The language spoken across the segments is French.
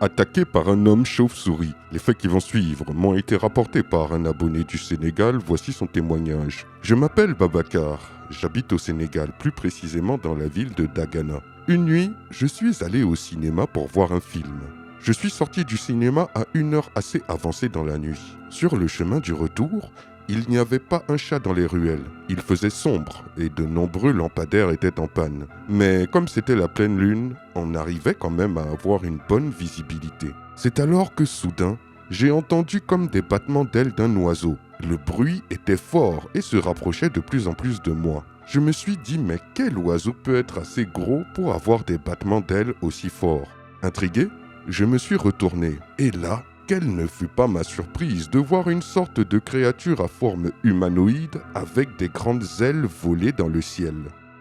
attaqué par un homme chauve-souris. Les faits qui vont suivre m'ont été rapportés par un abonné du Sénégal. Voici son témoignage. Je m'appelle Babacar. J'habite au Sénégal, plus précisément dans la ville de Dagana. Une nuit, je suis allé au cinéma pour voir un film. Je suis sorti du cinéma à une heure assez avancée dans la nuit. Sur le chemin du retour, il n'y avait pas un chat dans les ruelles. Il faisait sombre et de nombreux lampadaires étaient en panne. Mais comme c'était la pleine lune, on arrivait quand même à avoir une bonne visibilité. C'est alors que soudain, j'ai entendu comme des battements d'ailes d'un oiseau. Le bruit était fort et se rapprochait de plus en plus de moi. Je me suis dit, mais quel oiseau peut être assez gros pour avoir des battements d'ailes aussi forts? Intrigué, je me suis retourné. Et là, quelle ne fut pas ma surprise de voir une sorte de créature à forme humanoïde avec des grandes ailes voler dans le ciel.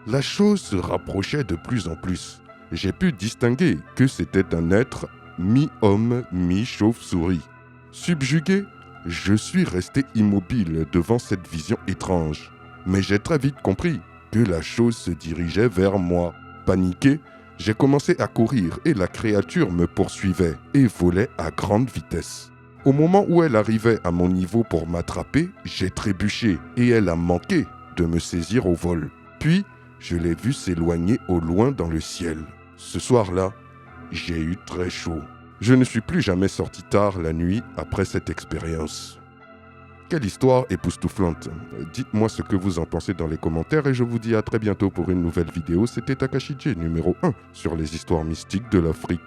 La chose se rapprochait de plus en plus. J'ai pu distinguer que c'était un être mi-homme, mi-chauve-souris. Subjugué, je suis resté immobile devant cette vision étrange. Mais j'ai très vite compris que la chose se dirigeait vers moi. Paniqué, j'ai commencé à courir et la créature me poursuivait et volait à grande vitesse. Au moment où elle arrivait à mon niveau pour m'attraper, j'ai trébuché et elle a manqué de me saisir au vol. Puis, je l'ai vue s'éloigner au loin dans le ciel. Ce soir-là, j'ai eu très chaud. Je ne suis plus jamais sorti tard la nuit après cette expérience. Quelle histoire époustouflante. Dites-moi ce que vous en pensez dans les commentaires et je vous dis à très bientôt pour une nouvelle vidéo. C'était Takashi J numéro 1 sur les histoires mystiques de l'Afrique.